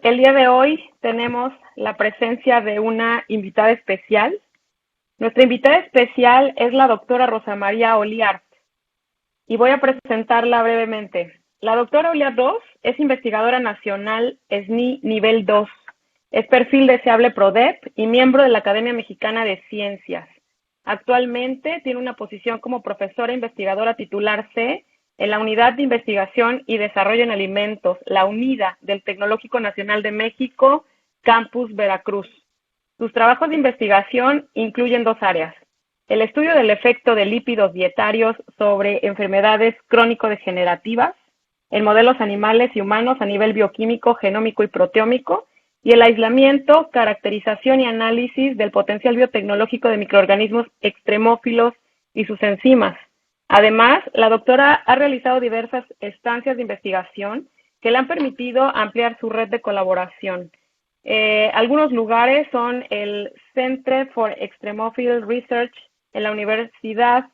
el día de hoy tenemos la presencia de una invitada especial. Nuestra invitada especial es la doctora Rosa María Oliart y voy a presentarla brevemente. La doctora Oliart II es investigadora nacional SNI nivel 2, es perfil deseable PRODEP y miembro de la Academia Mexicana de Ciencias. Actualmente tiene una posición como profesora investigadora titular C en la Unidad de Investigación y Desarrollo en Alimentos, la UNIDA, del Tecnológico Nacional de México, Campus Veracruz. Sus trabajos de investigación incluyen dos áreas: el estudio del efecto de lípidos dietarios sobre enfermedades crónico-degenerativas en modelos animales y humanos a nivel bioquímico, genómico y proteómico, y el aislamiento, caracterización y análisis del potencial biotecnológico de microorganismos extremófilos y sus enzimas. Además, la doctora ha realizado diversas estancias de investigación que le han permitido ampliar su red de colaboración. Algunos lugares son el Centre for Extremophile Research en la Universidad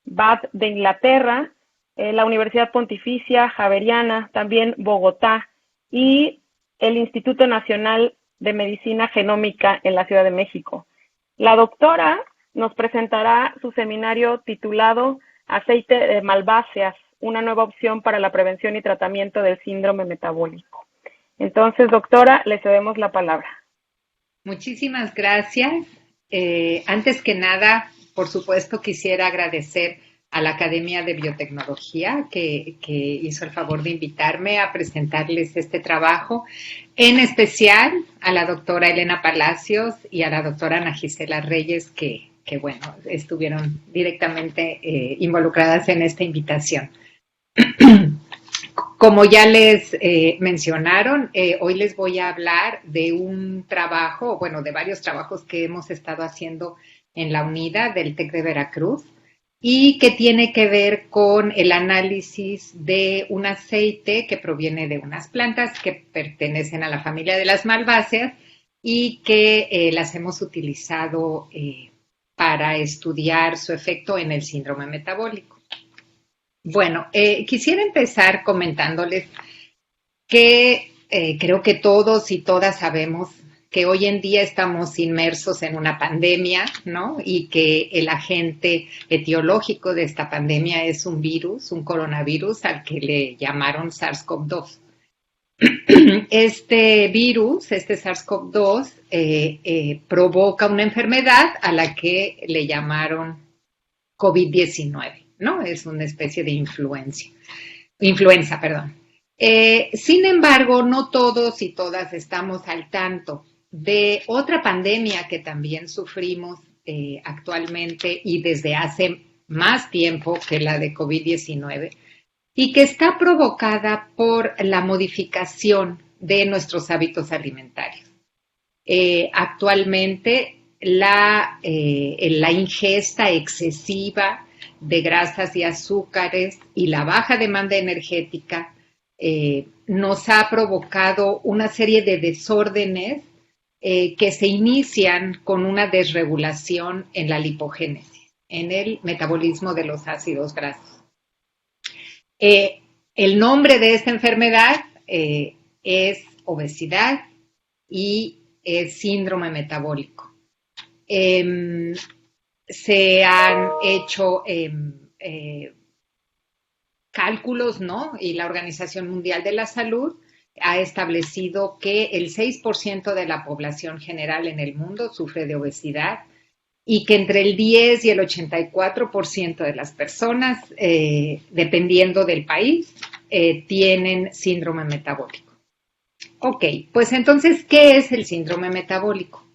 Bath de Inglaterra, la Universidad Pontificia Javeriana, también Bogotá, y el Instituto Nacional de Medicina Genómica en la Ciudad de México. La doctora nos presentará su seminario titulado Aceite de malváceas, una nueva opción para la prevención y tratamiento del síndrome metabólico. Entonces, doctora, le cedemos la palabra. Muchísimas gracias. Antes que nada, por supuesto, quisiera agradecer a la Academia de Biotecnología que hizo el favor de invitarme a presentarles este trabajo, en especial a la doctora Elena Palacios y a la doctora Ana Gisela Reyes, que bueno, estuvieron directamente involucradas en esta invitación. Como ya les mencionaron, hoy les voy a hablar de un trabajo, bueno, de varios trabajos que hemos estado haciendo en la UNIDA del TEC de Veracruz y que tiene que ver con el análisis de un aceite que proviene de unas plantas que pertenecen a la familia de las malváceas y que las hemos utilizado para estudiar su efecto en el síndrome metabólico. Bueno, quisiera empezar comentándoles que creo que todos y todas sabemos que hoy en día estamos inmersos en una pandemia, ¿no? Y que el agente etiológico de esta pandemia es un virus, un coronavirus al que le llamaron SARS-CoV-2. Este virus, este SARS-CoV-2, provoca una enfermedad a la que le llamaron COVID-19, ¿no? Es una especie de influenza, perdón. Sin embargo, no todos y todas estamos al tanto de otra pandemia que también sufrimos actualmente y desde hace más tiempo que la de COVID-19 y que está provocada por la modificación de nuestros hábitos alimentarios. Actualmente, la ingesta excesiva de grasas y azúcares y la baja demanda energética nos ha provocado una serie de desórdenes que se inician con una desregulación en la lipogénesis, en el metabolismo de los ácidos grasos. El nombre de esta enfermedad es obesidad y es síndrome metabólico. Se han hecho cálculos, ¿no? Y la Organización Mundial de la Salud ha establecido que el 6% de la población general en el mundo sufre de obesidad y que entre el 10 y el 84% de las personas, dependiendo del país, tienen síndrome metabólico. Ok, pues entonces, ¿qué es el síndrome metabólico?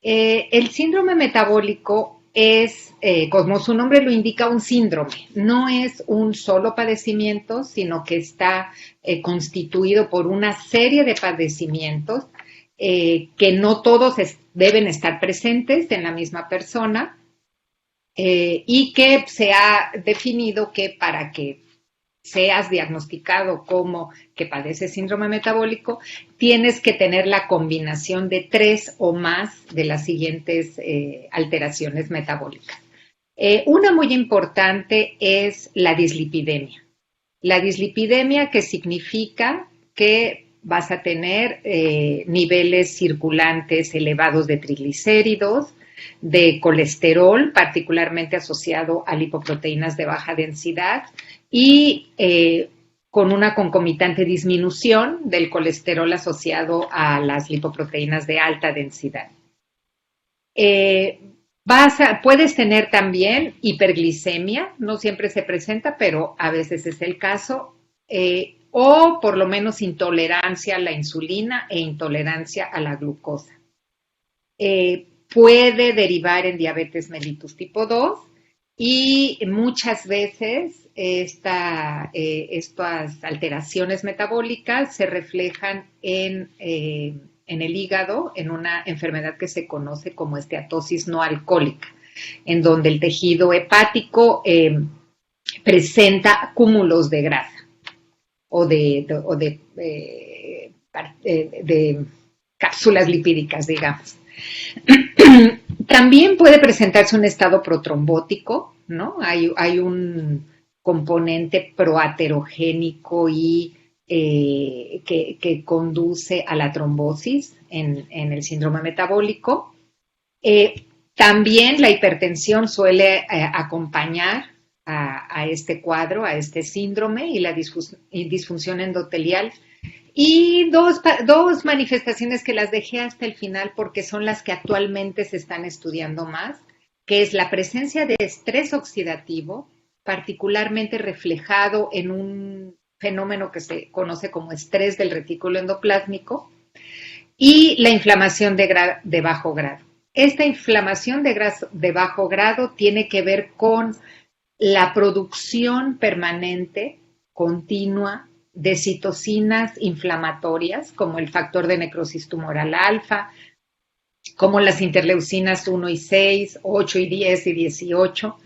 El síndrome metabólico es, como su nombre lo indica, un síndrome. No es un solo padecimiento, sino que está constituido por una serie de padecimientos que no todos deben estar presentes en la misma persona y que se ha definido que para que seas diagnosticado como que padeces síndrome metabólico, tienes que tener la combinación de 3 o más de las siguientes alteraciones metabólicas. Una muy importante es la dislipidemia. La dislipidemia, que significa que vas a tener niveles circulantes elevados de triglicéridos, de colesterol, particularmente asociado a lipoproteínas de baja densidad, y con una concomitante disminución del colesterol asociado a las lipoproteínas de alta densidad. Puedes tener también hiperglicemia, no siempre se presenta, pero a veces es el caso, o por lo menos intolerancia a la insulina e intolerancia a la glucosa. Puede derivar en diabetes mellitus tipo 2 y muchas veces estas alteraciones metabólicas se reflejan en el hígado, en una enfermedad que se conoce como esteatosis no alcohólica, en donde el tejido hepático presenta cúmulos de grasa o de cápsulas lipídicas, digamos. También puede presentarse un estado protrombótico, ¿no? Hay un componente proaterogénico y que conduce a la trombosis en el síndrome metabólico. También la hipertensión suele acompañar a este cuadro, a este síndrome, y la disfunción endotelial. Y dos manifestaciones que las dejé hasta el final porque son las que actualmente se están estudiando más, que es la presencia de estrés oxidativo, particularmente reflejado en un fenómeno que se conoce como estrés del retículo endoplásmico, y la inflamación de bajo grado. Esta inflamación de bajo grado tiene que ver con la producción permanente, continua, de citocinas inflamatorias, como el factor de necrosis tumoral alfa, como las interleucinas 1 y 6, 8 y 10 y 18,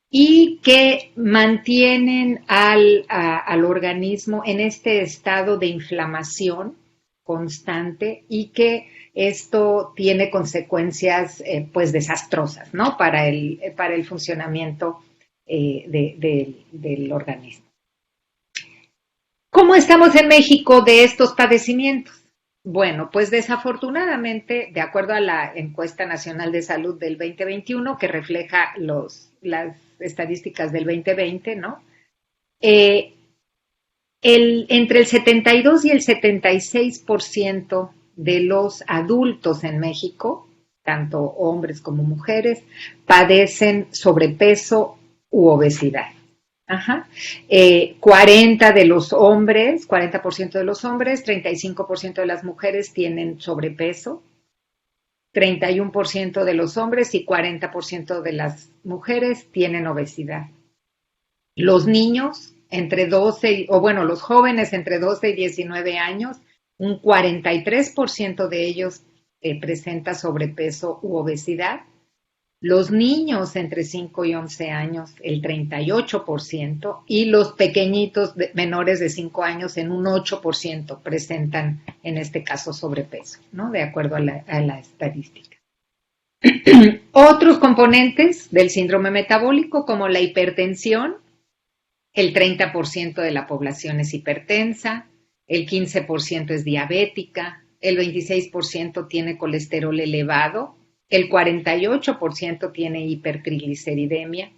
y que mantienen al organismo en este estado de inflamación constante, y que esto tiene consecuencias pues desastrosas, ¿no? Para el funcionamiento del organismo. ¿Cómo estamos en México de estos padecimientos? Bueno, pues desafortunadamente, de acuerdo a la Encuesta Nacional de Salud del 2021, que refleja las estadísticas del 2020, ¿no? Entre el 72 y el 76% de los adultos en México, tanto hombres como mujeres, padecen sobrepeso u obesidad. 40% de los hombres, 35% de las mujeres tienen sobrepeso, 31% de los hombres y 40% de las mujeres tienen obesidad. Los niños los jóvenes entre 12 y 19 años, un 43% de ellos presenta sobrepeso u obesidad. Los niños entre 5 y 11 años, el 38%, y los pequeñitos menores de 5 años, en un 8% presentan, en este caso, sobrepeso, ¿no? De acuerdo a la estadística. Otros componentes del síndrome metabólico, como la hipertensión, el 30% de la población es hipertensa, el 15% es diabética, el 26% tiene colesterol elevado, el 48% tiene hipertrigliceridemia,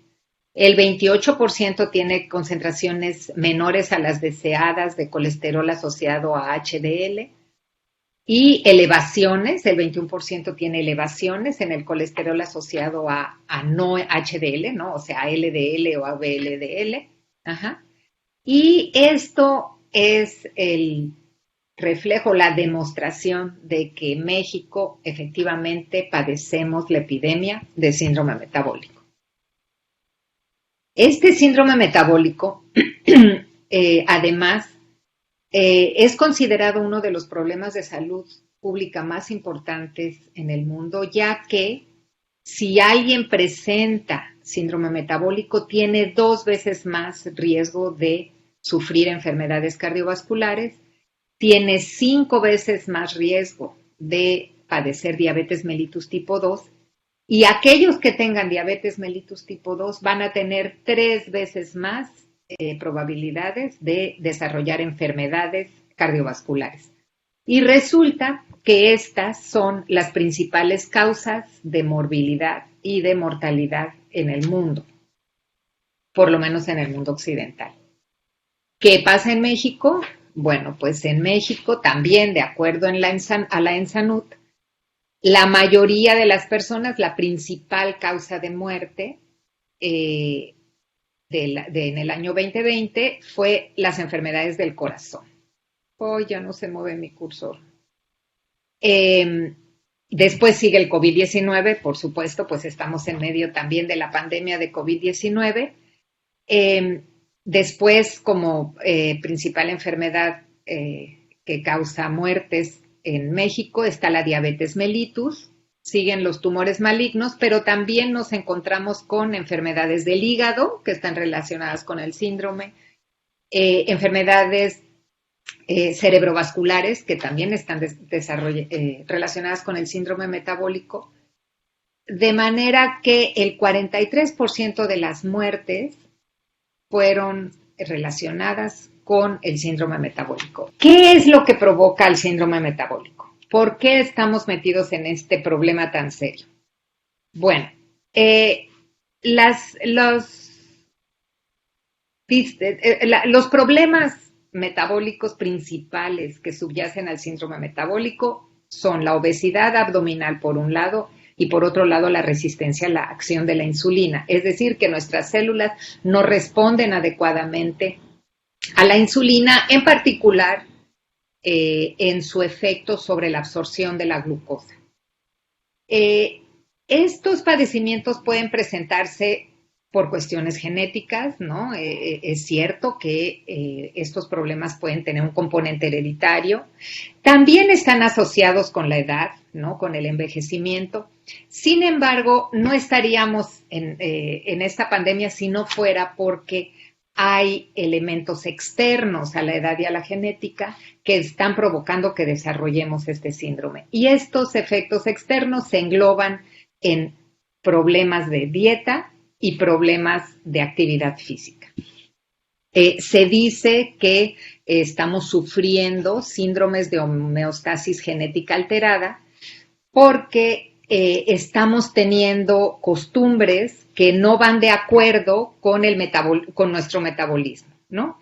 el 28% tiene concentraciones menores a las deseadas de colesterol asociado a HDL, y elevaciones, el 21% tiene elevaciones en el colesterol asociado a no HDL, ¿no? O sea, LDL o VLDL. Y esto es el reflejo, la demostración de que en México efectivamente padecemos la epidemia de síndrome metabólico. Este síndrome metabólico, además, es considerado uno de los problemas de salud pública más importantes en el mundo, ya que si alguien presenta síndrome metabólico, tiene 2 veces más riesgo de sufrir enfermedades cardiovasculares, tiene 5 veces más riesgo de padecer diabetes mellitus tipo 2, y aquellos que tengan diabetes mellitus tipo 2 van a tener 3 veces más probabilidades de desarrollar enfermedades cardiovasculares. Y resulta que estas son las principales causas de morbilidad y de mortalidad en el mundo, por lo menos en el mundo occidental. ¿Qué pasa en México? Bueno, pues en México también, de acuerdo a la ENSANUD, la mayoría de las personas, la principal causa de muerte en el año 2020 fue las enfermedades del corazón. Hoy ya no se mueve mi cursor. Después sigue el COVID-19, por supuesto, pues estamos en medio también de la pandemia de COVID-19. Después, como principal enfermedad que causa muertes en México, está la diabetes mellitus, siguen los tumores malignos, pero también nos encontramos con enfermedades del hígado que están relacionadas con el síndrome, enfermedades cerebrovasculares que también están relacionadas con el síndrome metabólico, de manera que el 43% de las muertes fueron relacionadas con el síndrome metabólico. ¿Qué es lo que provoca el síndrome metabólico? ¿Por qué estamos metidos en este problema tan serio? Bueno, los problemas metabólicos principales que subyacen al síndrome metabólico son la obesidad abdominal por un lado y por otro lado la resistencia a la acción de la insulina. Es decir, que nuestras células no responden adecuadamente a la insulina, en particular en su efecto sobre la absorción de la glucosa. Estos padecimientos pueden presentarse por cuestiones genéticas, ¿no? Es cierto que estos problemas pueden tener un componente hereditario. También están asociados con la edad, ¿no? Con el envejecimiento. Sin embargo, no estaríamos en esta pandemia si no fuera porque hay elementos externos a la edad y a la genética que están provocando que desarrollemos este síndrome. Y estos efectos externos se engloban en problemas de dieta y problemas de actividad física. Se dice que estamos sufriendo síndromes de homeostasis genética alterada porque estamos teniendo costumbres que no van de acuerdo con, con nuestro metabolismo, ¿no?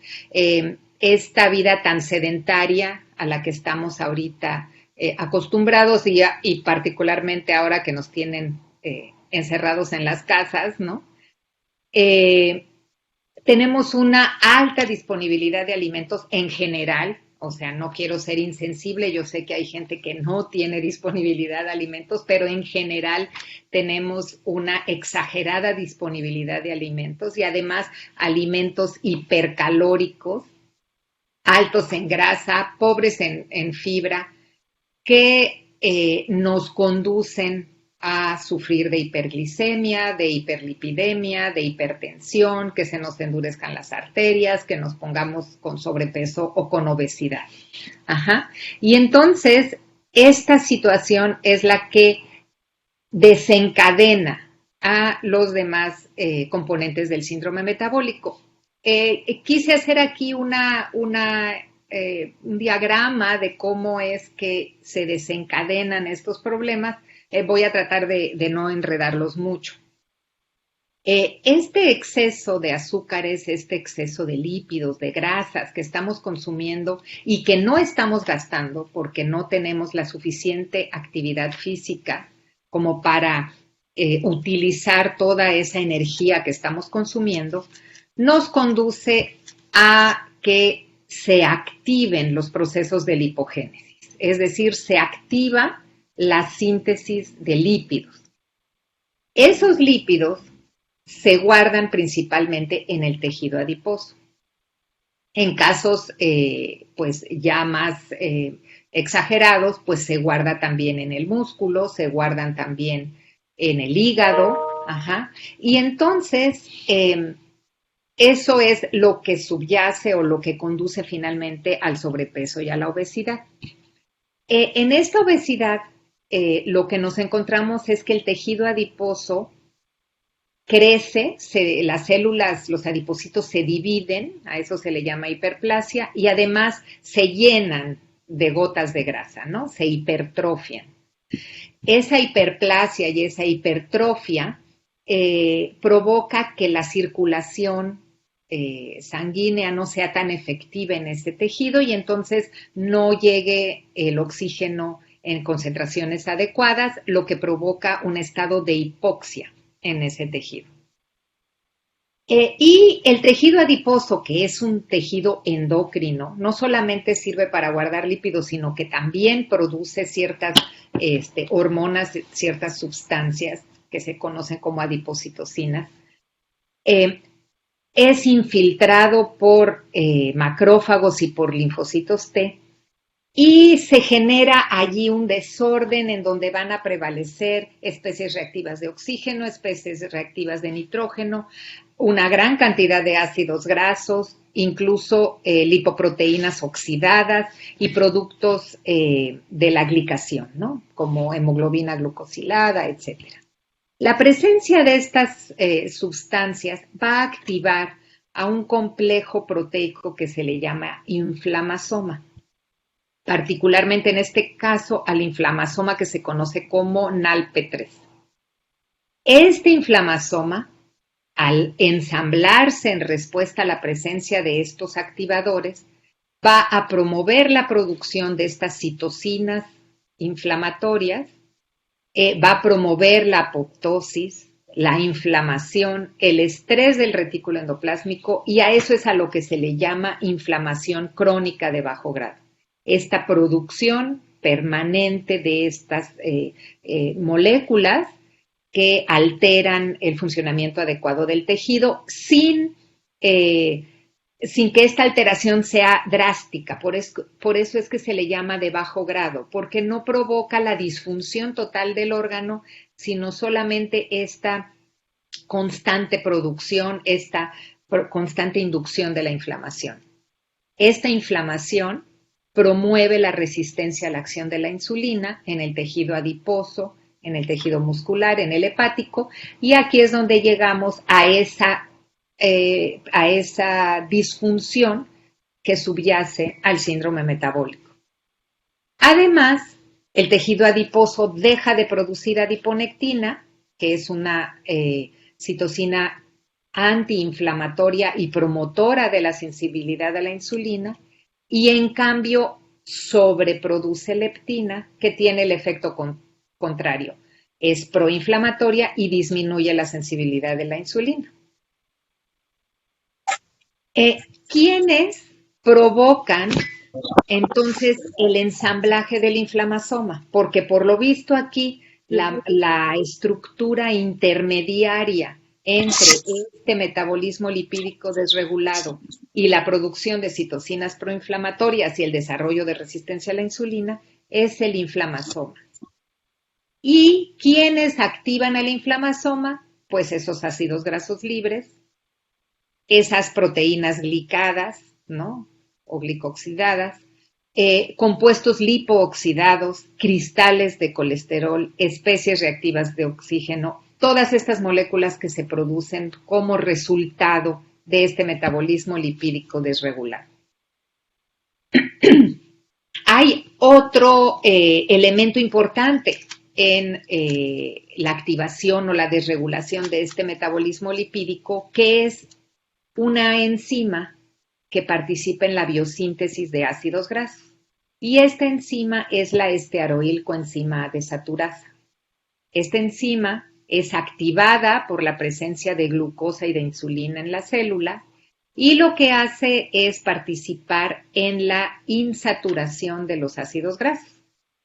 Esta vida tan sedentaria a la que estamos ahorita acostumbrados y particularmente ahora que nos tienen encerrados en las casas, ¿no? Tenemos una alta disponibilidad de alimentos en general, o sea, no quiero ser insensible, yo sé que hay gente que no tiene disponibilidad de alimentos, pero en general tenemos una exagerada disponibilidad de alimentos y además alimentos hipercalóricos, altos en grasa, pobres en fibra, que nos conducen a sufrir de hiperglicemia, de hiperlipidemia, de hipertensión, que se nos endurezcan las arterias, que nos pongamos con sobrepeso o con obesidad. Ajá. Y entonces, esta situación es la que desencadena a los demás componentes del síndrome metabólico. Quise hacer aquí un diagrama de cómo es que se desencadenan estos problemas. Voy a tratar de no enredarlos mucho. Este exceso de azúcares, este exceso de lípidos, de grasas que estamos consumiendo y que no estamos gastando porque no tenemos la suficiente actividad física como para utilizar toda esa energía que estamos consumiendo, nos conduce a que se activen los procesos de lipogénesis, es decir, se activa la síntesis de lípidos. Esos lípidos se guardan principalmente en el tejido adiposo. En casos pues ya más exagerados, pues se guarda también en el músculo, se guardan también en el hígado, ajá. Y entonces eso es lo que subyace o lo que conduce finalmente al sobrepeso y a la obesidad. En esta obesidad lo que nos encontramos es que el tejido adiposo crece, las células, los adipocitos se dividen, a eso se le llama hiperplasia, y además se llenan de gotas de grasa, ¿no? Se hipertrofian. Esa hiperplasia y esa hipertrofia provoca que la circulación sanguínea no sea tan efectiva en ese tejido y entonces no llegue el oxígeno en concentraciones adecuadas, lo que provoca un estado de hipoxia en ese tejido. Y el tejido adiposo, que es un tejido endocrino, no solamente sirve para guardar lípidos, sino que también produce ciertas hormonas, ciertas sustancias que se conocen como adipocitocinas. Es infiltrado por macrófagos y por linfocitos T y se genera allí un desorden en donde van a prevalecer especies reactivas de oxígeno, especies reactivas de nitrógeno, una gran cantidad de ácidos grasos, incluso lipoproteínas oxidadas y productos de la glicación, ¿no? Como hemoglobina glucosilada, etc. La presencia de estas sustancias va a activar a un complejo proteico que se le llama inflamasoma, particularmente en este caso al inflamasoma que se conoce como NALP3. Este inflamasoma, al ensamblarse en respuesta a la presencia de estos activadores, va a promover la producción de estas citocinas inflamatorias, va a promover la apoptosis, la inflamación, el estrés del retículo endoplásmico y a eso es a lo que se le llama inflamación crónica de bajo grado. Esta producción permanente de estas moléculas que alteran el funcionamiento adecuado del tejido sin que esta alteración sea drástica. Por eso es que se le llama de bajo grado, porque no provoca la disfunción total del órgano, sino solamente esta constante producción, esta constante inducción de la inflamación. Esta inflamación promueve la resistencia a la acción de la insulina en el tejido adiposo, en el tejido muscular, en el hepático, y aquí es donde llegamos a esa disfunción que subyace al síndrome metabólico. Además, el tejido adiposo deja de producir adiponectina, que es una citocina antiinflamatoria y promotora de la sensibilidad a la insulina, y en cambio sobreproduce leptina, que tiene el efecto contrario. Es proinflamatoria y disminuye la sensibilidad de la insulina. ¿Quiénes provocan entonces el ensamblaje del inflamasoma? Porque por lo visto aquí la estructura intermediaria entre este metabolismo lipídico desregulado y la producción de citocinas proinflamatorias y el desarrollo de resistencia a la insulina es el inflamasoma. ¿Y quiénes activan el inflamasoma? Pues esos ácidos grasos libres, esas proteínas glicadas, ¿no? O glicoxidadas, compuestos lipooxidados, cristales de colesterol, especies reactivas de oxígeno, todas estas moléculas que se producen como resultado de este metabolismo lipídico desregulado. Hay otro elemento importante en la activación o la desregulación de este metabolismo lipídico, que es una enzima que participa en la biosíntesis de ácidos grasos. Y esta enzima es la estearoilcoenzima desaturasa. Esta enzima es activada por la presencia de glucosa y de insulina en la célula y lo que hace es participar en la insaturación de los ácidos grasos.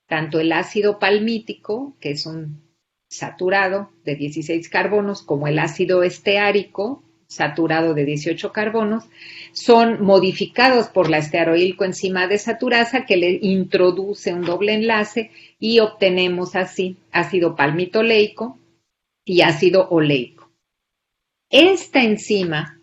Tanto el ácido palmítico, que es un saturado de 16 carbonos, como el ácido esteárico, saturado de 18 carbonos, son modificados por la estearoilcoenzima desaturasa que le introduce un doble enlace y obtenemos así ácido palmitoleico y ácido oleico. Esta enzima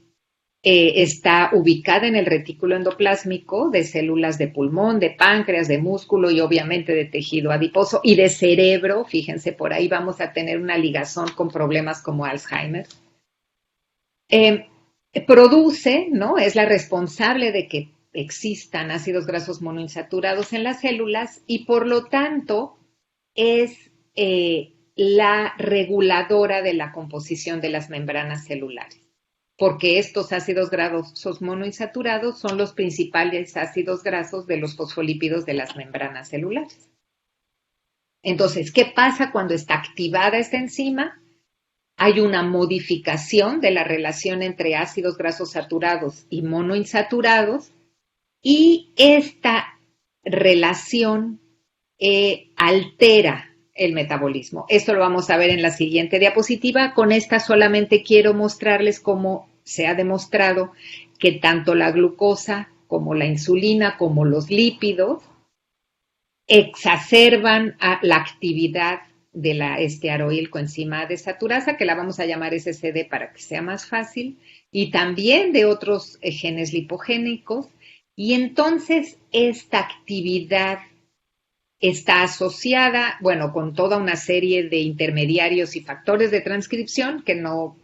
está ubicada en el retículo endoplásmico de células de pulmón, de páncreas, de músculo y obviamente de tejido adiposo y de cerebro. Fíjense, por ahí vamos a tener una ligazón con problemas como Alzheimer. Produce, ¿no? Es la responsable de que existan ácidos grasos monoinsaturados en las células y por lo tanto es la reguladora de la composición de las membranas celulares, porque estos ácidos grasos monoinsaturados son los principales ácidos grasos de los fosfolípidos de las membranas celulares. Entonces, ¿qué pasa cuando está activada esta enzima? Hay una modificación de la relación entre ácidos grasos saturados y monoinsaturados y esta relación altera el metabolismo. Esto lo vamos a ver en la siguiente diapositiva. Con esta solamente quiero mostrarles cómo se ha demostrado que tanto la glucosa como la insulina como los lípidos exacerban la actividad de la estearoilcoenzima desaturasa, que la vamos a llamar SCD para que sea más fácil, y también de otros genes lipogénicos. Y entonces esta actividad está asociada, bueno, con toda una serie de intermediarios y factores de transcripción que no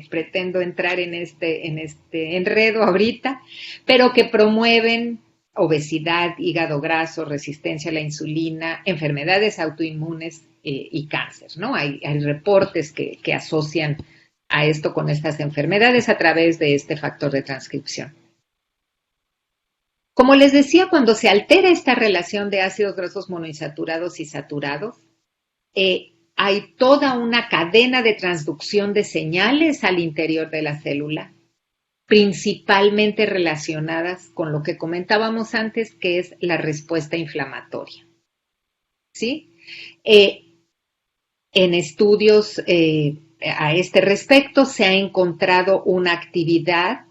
pretendo entrar en este enredo ahorita, pero que promueven obesidad, hígado graso, resistencia a la insulina, enfermedades autoinmunes y cáncer, ¿no? Hay reportes que asocian a esto con estas enfermedades a través de este factor de transcripción. Como les decía, cuando se altera esta relación de ácidos grasos monoinsaturados y saturados, hay toda una cadena de transducción de señales al interior de la célula, principalmente relacionadas con lo que comentábamos antes, que es la respuesta inflamatoria. ¿Sí? En estudios a este respecto se ha encontrado una actividad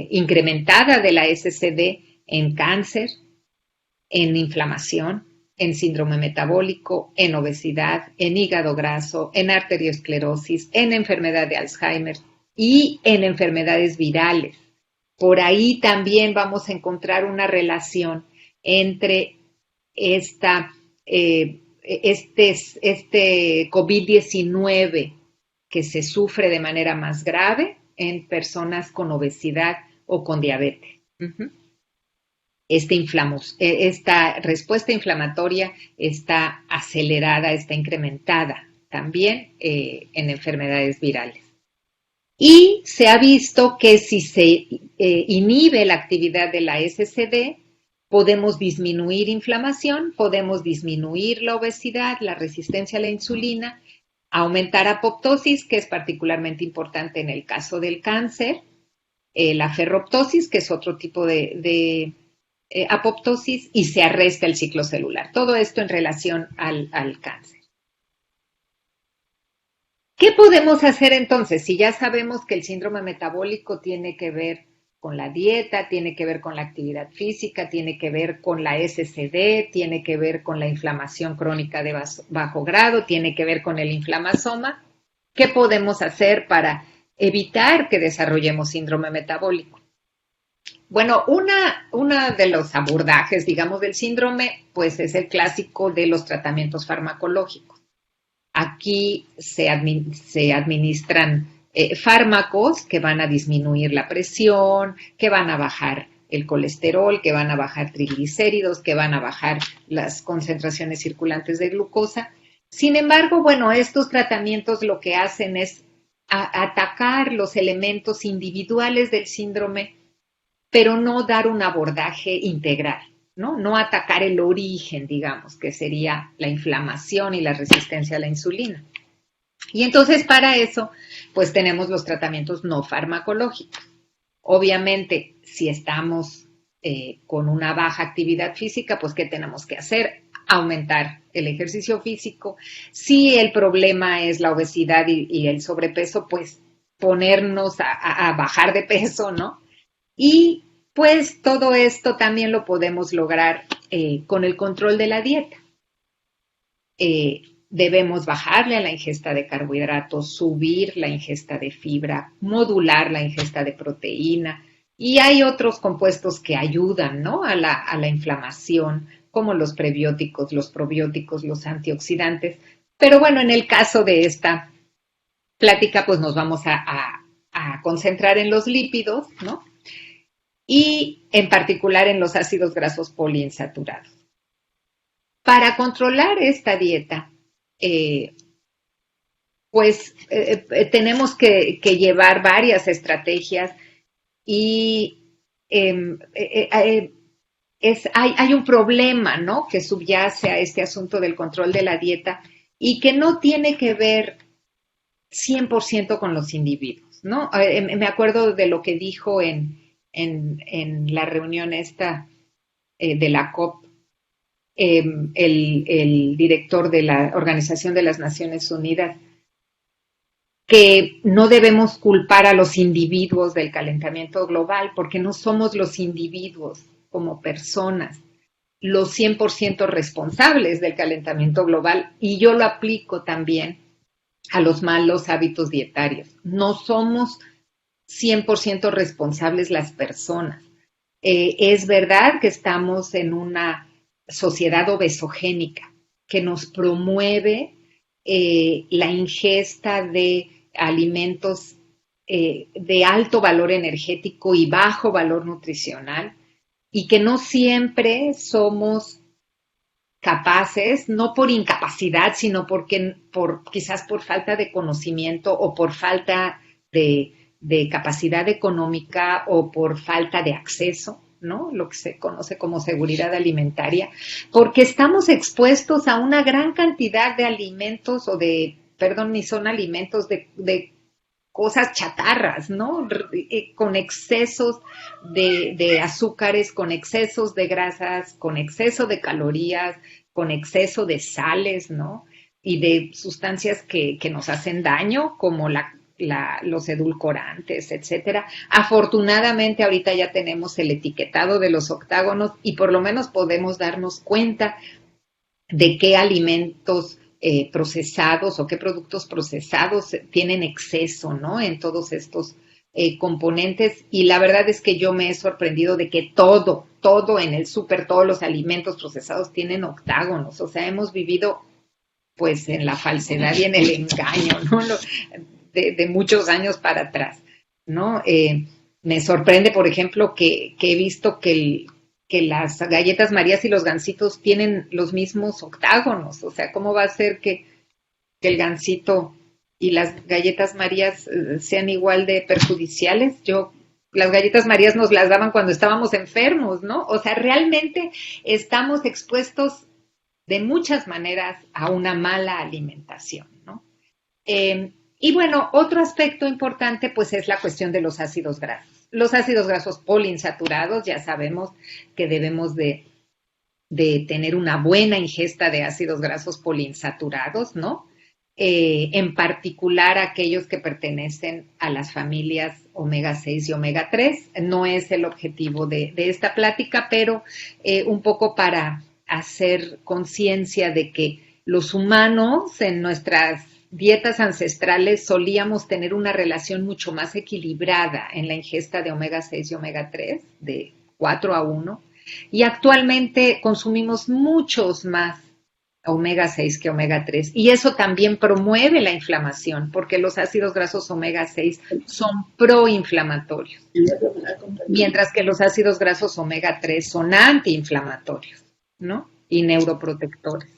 incrementada de la SCD en cáncer, en inflamación, en síndrome metabólico, en obesidad, en hígado graso, en arteriosclerosis, en enfermedad de Alzheimer y en enfermedades virales. Por ahí también vamos a encontrar una relación entre este COVID-19 que se sufre de manera más grave en personas con obesidad o con diabetes. Esta respuesta inflamatoria está acelerada, está incrementada también en enfermedades virales. Y se ha visto que si se inhibe la actividad de la SCD, podemos disminuir inflamación, podemos disminuir la obesidad, la resistencia a la insulina, aumentar apoptosis, que es particularmente importante en el caso del cáncer, la ferroptosis, que es otro tipo de apoptosis, y se arresta el ciclo celular. Todo esto en relación al cáncer. ¿Qué podemos hacer entonces? Si ya sabemos que el síndrome metabólico tiene que ver con la dieta, tiene que ver con la actividad física, tiene que ver con la SCD, tiene que ver con la inflamación crónica de bajo grado, tiene que ver con el inflamasoma. ¿Qué podemos hacer para evitar que desarrollemos síndrome metabólico? Bueno, una de los abordajes, digamos, del síndrome, pues es el clásico de los tratamientos farmacológicos. Aquí se administran fármacos que van a disminuir la presión, que van a bajar el colesterol, que van a bajar triglicéridos, que van a bajar las concentraciones circulantes de glucosa. Sin embargo, bueno, estos tratamientos lo que hacen es atacar los elementos individuales del síndrome, pero no dar un abordaje integral, ¿no? No atacar el origen, digamos, que sería la inflamación y la resistencia a la insulina. Y entonces para eso, pues tenemos los tratamientos no farmacológicos. Obviamente, si estamos con una baja actividad física, pues ¿qué tenemos que hacer? Aumentar el ejercicio físico. Si el problema es la obesidad y el sobrepeso, pues ponernos a bajar de peso, ¿no? Y pues todo esto también lo podemos lograr con el control de la dieta. Debemos bajarle a la ingesta de carbohidratos, subir la ingesta de fibra, modular la ingesta de proteína. Y hay otros compuestos que ayudan, ¿no?, a la inflamación, como los prebióticos, los probióticos, los antioxidantes. Pero bueno, en el caso de esta plática, pues nos vamos a concentrar en los lípidos, ¿no? y en particular en los ácidos grasos poliinsaturados. Para controlar esta dieta, tenemos que llevar varias estrategias y hay un problema, ¿no?, que subyace a este asunto del control de la dieta y que no tiene que ver 100% con los individuos, ¿no? Me acuerdo de lo que dijo en la reunión esta de la COP, el director de la Organización de las Naciones Unidas, que no debemos culpar a los individuos del calentamiento global, porque no somos los individuos como personas los 100% responsables del calentamiento global, y yo lo aplico también a los malos hábitos dietarios. No somos 100% responsables las personas. Es verdad que estamos en una sociedad obesogénica que nos promueve la ingesta de alimentos de alto valor energético y bajo valor nutricional, y que no siempre somos capaces, no por incapacidad, sino quizás por falta de conocimiento o por falta de capacidad económica o por falta de acceso, ¿no?, lo que se conoce como seguridad alimentaria, porque estamos expuestos a una gran cantidad de alimentos ni son alimentos, de cosas chatarras, ¿no?, con excesos de azúcares, con excesos de grasas, con exceso de calorías, con exceso de sales, ¿no?, y de sustancias que nos hacen daño, como los edulcorantes, etcétera. Afortunadamente ahorita ya tenemos el etiquetado de los octágonos y por lo menos podemos darnos cuenta de qué alimentos procesados o qué productos procesados tienen exceso, ¿no?, en todos estos componentes. Y la verdad es que yo me he sorprendido de que todo en el súper, todos los alimentos procesados tienen octágonos. O sea, hemos vivido pues en la falsedad y en el engaño, ¿no?, de muchos años para atrás, ¿no? Me sorprende, por ejemplo, que he visto que las galletas Marías y los Gansitos tienen los mismos octágonos. O sea, ¿cómo va a ser que el Gansito y las galletas Marías sean igual de perjudiciales? Las galletas Marías nos las daban cuando estábamos enfermos, ¿no? O sea, realmente estamos expuestos de muchas maneras a una mala alimentación, ¿no? Y bueno, otro aspecto importante pues es la cuestión de los ácidos grasos. Los ácidos grasos poliinsaturados, ya sabemos que debemos de tener una buena ingesta de ácidos grasos poliinsaturados, ¿no? En particular aquellos que pertenecen a las familias omega 6 y omega 3. No es el objetivo de esta plática, pero un poco para hacer conciencia de que los humanos en nuestras dietas ancestrales solíamos tener una relación mucho más equilibrada en la ingesta de omega 6 y omega 3, de 4:1, y actualmente consumimos muchos más omega 6 que omega 3, y eso también promueve la inflamación, porque los ácidos grasos omega 6 son proinflamatorios, mientras que los ácidos grasos omega 3 son antiinflamatorios, ¿no?, y neuroprotectores.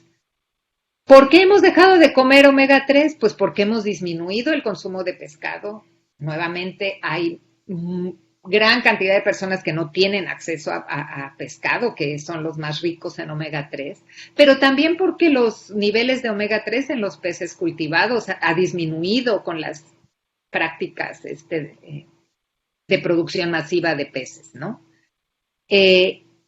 ¿Por qué hemos dejado de comer omega 3? Pues porque hemos disminuido el consumo de pescado. Nuevamente hay gran cantidad de personas que no tienen acceso a pescado, que son los más ricos en omega 3, pero también porque los niveles de omega 3 en los peces cultivados ha disminuido con las prácticas de producción masiva de peces, ¿no?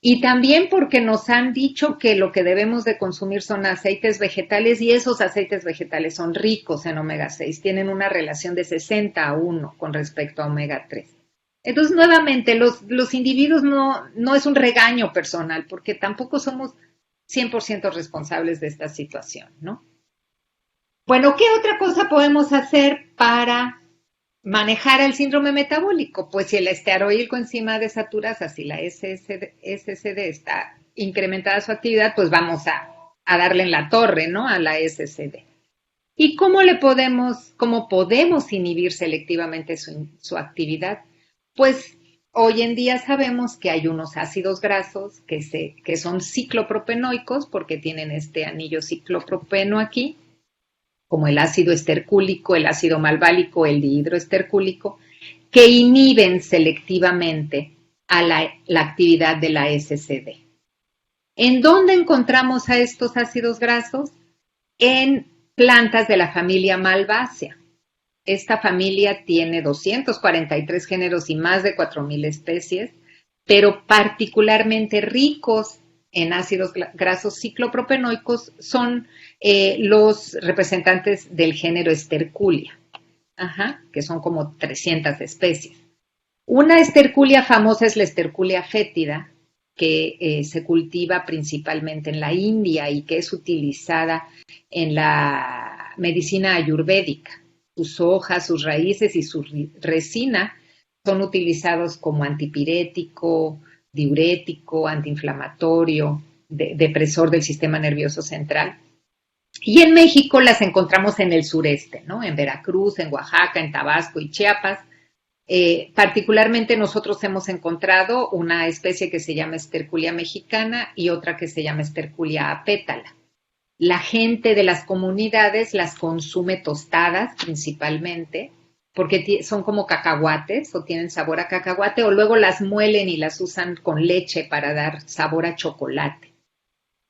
Y también porque nos han dicho que lo que debemos de consumir son aceites vegetales, y esos aceites vegetales son ricos en omega 6, tienen una relación de 60:1 con respecto a omega 3. Entonces, nuevamente, los individuos no es un regaño personal, porque tampoco somos 100% responsables de esta situación, ¿no? Bueno, ¿qué otra cosa podemos hacer para manejar el síndrome metabólico? Pues si el esteroilcoenzima dessaturasa, si la SSD está incrementada su actividad, pues vamos a darle en la torre, ¿no?, a la SSD. ¿Y cómo podemos inhibir selectivamente su actividad? Pues hoy en día sabemos que hay unos ácidos grasos que son ciclopropenoicos porque tienen este anillo ciclopropeno aquí, como el ácido estercúlico, el ácido malválico, el dihidroestercúlico, que inhiben selectivamente a la actividad de la SCD. ¿En dónde encontramos a estos ácidos grasos? En plantas de la familia Malvaceae. Esta familia tiene 243 géneros y más de 4,000 especies, pero particularmente ricos en ácidos grasos ciclopropenoicos son los representantes del género Esterculia, que son como 300 especies. Una esterculia famosa es la Esterculia fétida, que se cultiva principalmente en la India y que es utilizada en la medicina ayurvédica. Sus hojas, sus raíces y su resina son utilizados como antipirético, diurético, antiinflamatorio, depresor del sistema nervioso central. Y en México las encontramos en el sureste, ¿no? En Veracruz, en Oaxaca, en Tabasco y Chiapas. Particularmente nosotros hemos encontrado una especie que se llama Esterculia mexicana y otra que se llama Esterculia apétala. La gente de las comunidades las consume tostadas principalmente porque son como cacahuates o tienen sabor a cacahuate, o luego las muelen y las usan con leche para dar sabor a chocolate.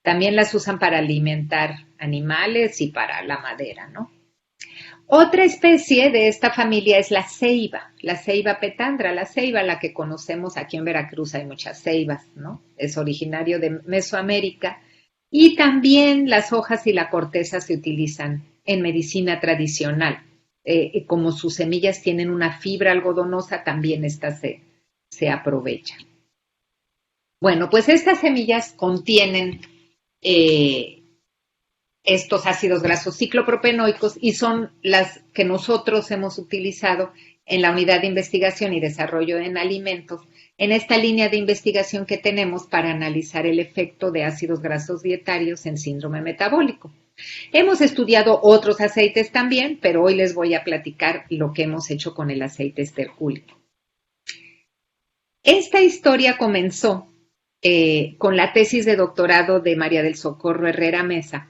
También las usan para alimentar animales y para la madera, ¿no? Otra especie de esta familia es la ceiba petandra, la ceiba, la que conocemos aquí en Veracruz, hay muchas ceibas, ¿no? Es originario de Mesoamérica y también las hojas y la corteza se utilizan en medicina tradicional. Como sus semillas tienen una fibra algodonosa, también esta se aprovecha. Bueno, pues estas semillas contienen estos ácidos grasos ciclopropenoicos y son las que nosotros hemos utilizado en la unidad de investigación y desarrollo en alimentos, en esta línea de investigación que tenemos para analizar el efecto de ácidos grasos dietarios en síndrome metabólico. Hemos estudiado otros aceites también, pero hoy les voy a platicar lo que hemos hecho con el aceite estercúlico. Esta historia comenzó con la tesis de doctorado de María del Socorro Herrera Mesa,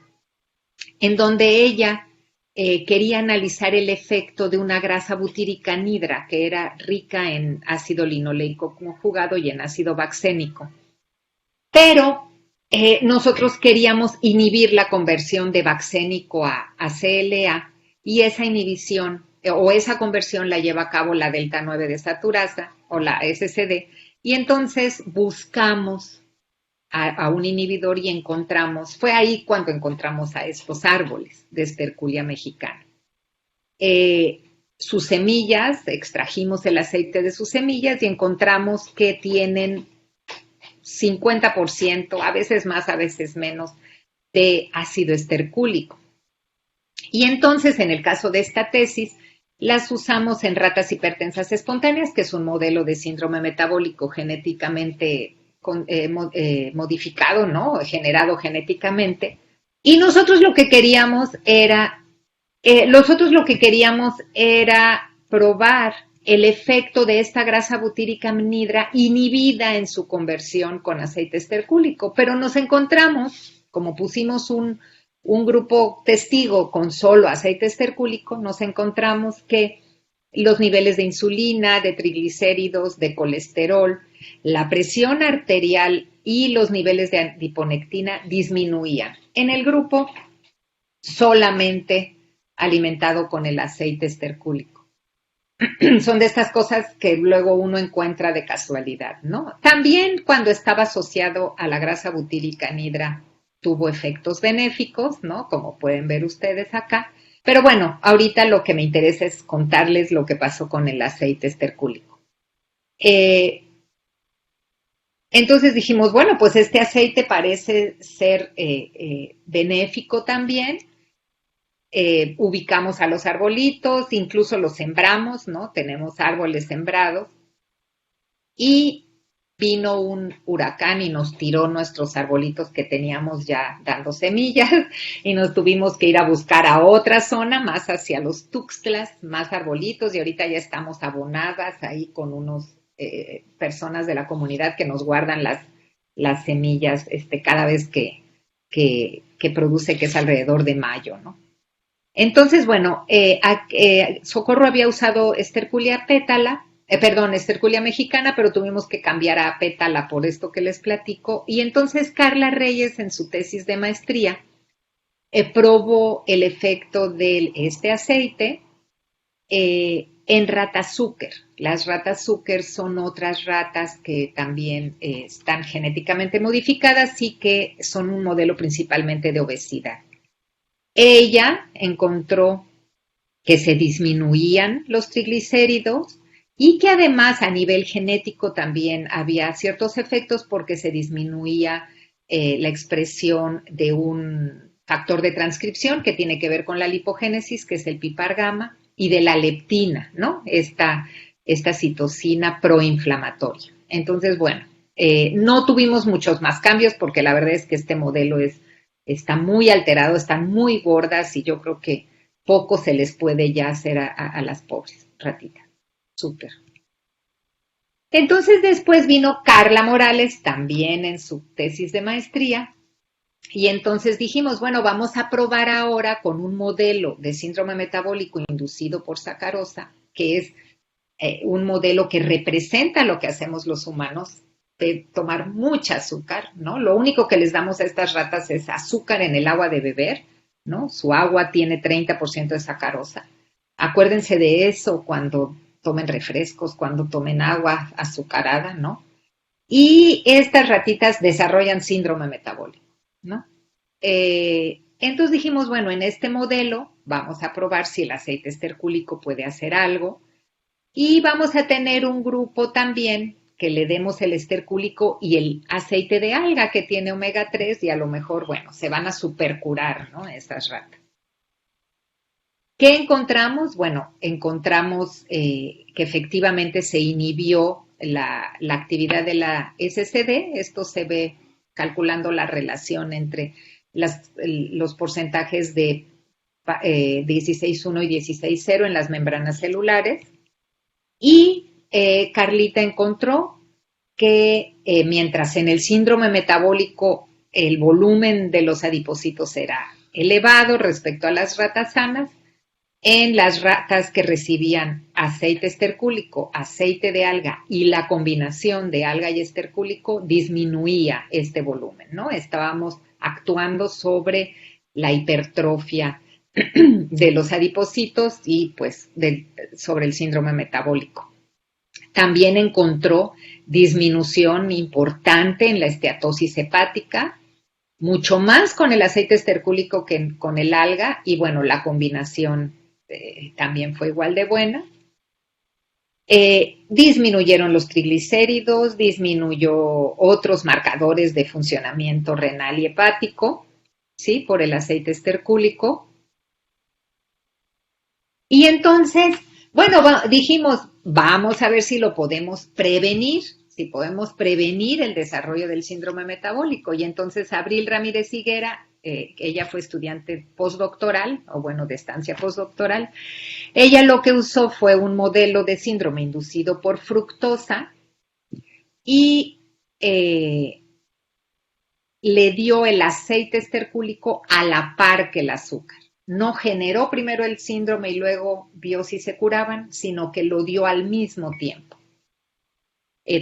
en donde ella quería analizar el efecto de una grasa butírica anhidra que era rica en ácido linoleico conjugado y en ácido baxénico. Pero nosotros queríamos inhibir la conversión de baxénico a CLA y esa inhibición o esa conversión la lleva a cabo la delta 9 desaturasa o la SCD, y entonces buscamos a un inhibidor y fue ahí cuando encontramos a estos árboles de Esterculia mexicana. Sus semillas, extrajimos el aceite de sus semillas y encontramos que tienen 50%, a veces más, a veces menos, de ácido estercúlico. Y entonces, en el caso de esta tesis, las usamos en ratas hipertensas espontáneas, que es un modelo de síndrome metabólico genéticamente modificado, ¿no? Generado genéticamente. Y nosotros lo que queríamos era probar el efecto de esta grasa butírica anhidra inhibida en su conversión con aceite estercúlico. Pero nos encontramos, como pusimos un grupo testigo con solo aceite estercúlico, nos encontramos que los niveles de insulina, de triglicéridos, de colesterol, la presión arterial y los niveles de adiponectina disminuían en el grupo solamente alimentado con el aceite estercúlico. Son de estas cosas que luego uno encuentra de casualidad, ¿no? También cuando estaba asociado a la grasa butírica anhidra tuvo efectos benéficos, ¿no? Como pueden ver ustedes acá. Pero bueno, ahorita lo que me interesa es contarles lo que pasó con el aceite estercúlico. Entonces dijimos, bueno, pues este aceite parece ser benéfico también. Ubicamos a los arbolitos, incluso los sembramos, ¿no? Tenemos árboles sembrados. Y vino un huracán y nos tiró nuestros arbolitos que teníamos ya dando semillas y nos tuvimos que ir a buscar a otra zona, más hacia los Tuxtlas, más arbolitos, y ahorita ya estamos abonadas ahí con unos personas de la comunidad que nos guardan las semillas cada vez que produce, que es alrededor de mayo, ¿no? Entonces, bueno, Socorro había usado Esterculia pétala, Esterculia mexicana, pero tuvimos que cambiar a pétala por esto que les platico. Y entonces Carla Reyes, en su tesis de maestría, probó el efecto de este aceite en ratazúcar. Las ratazúcar son otras ratas que también están genéticamente modificadas y que son un modelo principalmente de obesidad. Ella encontró que se disminuían los triglicéridos y que además a nivel genético también había ciertos efectos porque se disminuía la expresión de un factor de transcripción que tiene que ver con la lipogénesis, que es el PPAR gamma, y de la leptina, ¿no? Esta citocina proinflamatoria. Entonces, bueno, no tuvimos muchos más cambios porque la verdad es que este modelo está muy alterado, están muy gordas y yo creo que poco se les puede ya hacer a las pobres ratitas. Súper. Entonces después vino Carla Morales, también en su tesis de maestría, y entonces dijimos, bueno, vamos a probar ahora con un modelo de síndrome metabólico inducido por sacarosa, que es un modelo que representa lo que hacemos los humanos, de tomar mucha azúcar, ¿no? Lo único que les damos a estas ratas es azúcar en el agua de beber, ¿no? Su agua tiene 30% de sacarosa. Acuérdense de eso cuando tomen refrescos, cuando tomen agua azucarada, ¿no? Y estas ratitas desarrollan síndrome metabólico, ¿no? Entonces dijimos, bueno, en este modelo vamos a probar si el aceite estercúlico puede hacer algo y vamos a tener un grupo también que le demos el estercúlico y el aceite de alga que tiene omega 3 y a lo mejor, bueno, se van a supercurar, ¿no? Estas ratas. ¿Qué encontramos? Bueno, encontramos que efectivamente se inhibió la actividad de la SCD. Esto se ve calculando la relación entre los porcentajes de 16.1 y 16.0 en las membranas celulares. Y Carlita encontró que mientras en el síndrome metabólico el volumen de los adipocitos era elevado respecto a las ratas sanas, en las ratas que recibían aceite estercúlico, aceite de alga y la combinación de alga y estercúlico disminuía este volumen, ¿no? Estábamos actuando sobre la hipertrofia de los adipocitos y pues sobre el síndrome metabólico. También encontró disminución importante en la esteatosis hepática, mucho más con el aceite estercúlico que con el alga y bueno, la combinación también fue igual de buena. Disminuyeron los triglicéridos, disminuyó otros marcadores de funcionamiento renal y hepático, ¿sí? Por el aceite estercúlico. Y entonces, bueno, dijimos, vamos a ver si lo podemos prevenir, si podemos prevenir el desarrollo del síndrome metabólico. Y entonces Abril Ramírez Higuera, ella fue estudiante postdoctoral, o bueno, de estancia postdoctoral, ella lo que usó fue un modelo de síndrome inducido por fructosa y le dio el aceite estercúlico a la par que el azúcar. No generó primero el síndrome y luego vio si se curaban, sino que lo dio al mismo tiempo.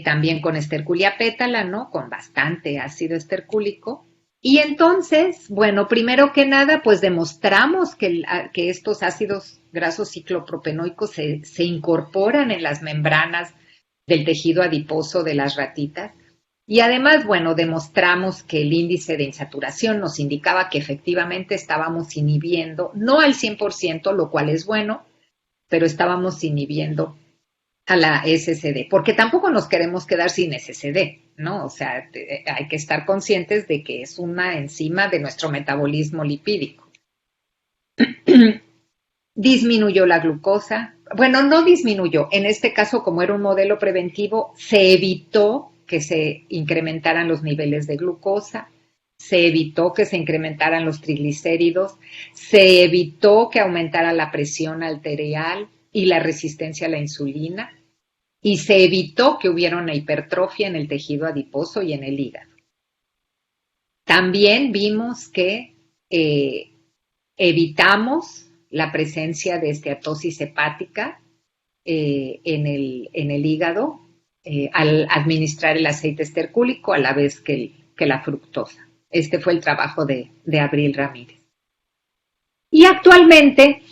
También con esterculia pétala, ¿no? Con bastante ácido estercúlico. Y entonces, bueno, primero que nada, pues demostramos que estos ácidos grasos ciclopropenoicos se incorporan en las membranas del tejido adiposo de las ratitas. Y además, bueno, demostramos que el índice de insaturación nos indicaba que efectivamente estábamos inhibiendo, no al 100%, lo cual es bueno, pero estábamos inhibiendo a la SCD, porque tampoco nos queremos quedar sin SCD, ¿no? O sea, hay que estar conscientes de que es una enzima de nuestro metabolismo lipídico. Disminuyó la glucosa. Bueno, no disminuyó. En este caso, como era un modelo preventivo, se evitó que se incrementaran los niveles de glucosa, se evitó que se incrementaran los triglicéridos, se evitó que aumentara la presión arterial y la resistencia a la insulina. y se evitó que hubiera una hipertrofia en el tejido adiposo y en el hígado. También vimos que evitamos la presencia de esteatosis hepática en el hígado al administrar el aceite estercúlico a la vez que la fructosa. Este fue el trabajo de Abril Ramírez. Y actualmente,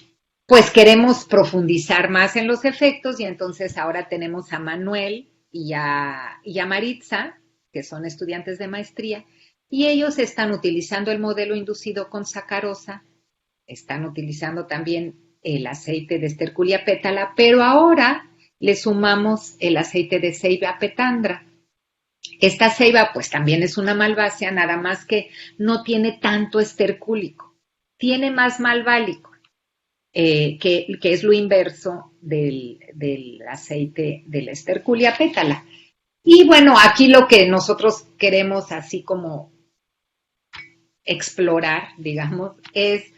pues queremos profundizar más en los efectos y entonces ahora tenemos a Manuel y a Maritza, que son estudiantes de maestría, y ellos están utilizando el modelo inducido con sacarosa, están utilizando también el aceite de esterculia pétala, pero ahora le sumamos el aceite de ceiba petandra. Esta ceiba pues también es una malvácea, nada más que no tiene tanto estercúlico, tiene más malválico, que es lo inverso del aceite de la esterculia pétala. Y bueno, aquí lo que nosotros queremos así como explorar, digamos, es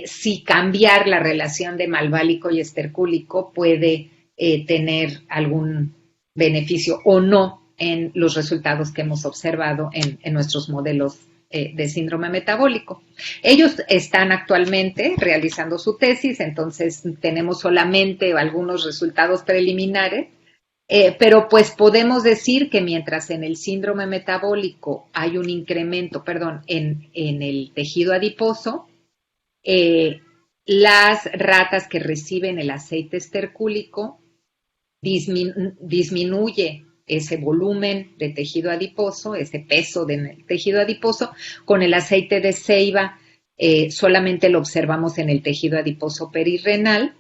si cambiar la relación de malválico y estercúlico puede tener algún beneficio o no en los resultados que hemos observado en nuestros modelos de síndrome metabólico. Ellos están actualmente realizando su tesis, entonces tenemos solamente algunos resultados preliminares, pero pues podemos decir que mientras en el síndrome metabólico hay un incremento, en el tejido adiposo, las ratas que reciben el aceite estercúlico disminuye ese volumen de tejido adiposo, ese peso del tejido adiposo. Con el aceite de ceiba solamente lo observamos en el tejido adiposo perirrenal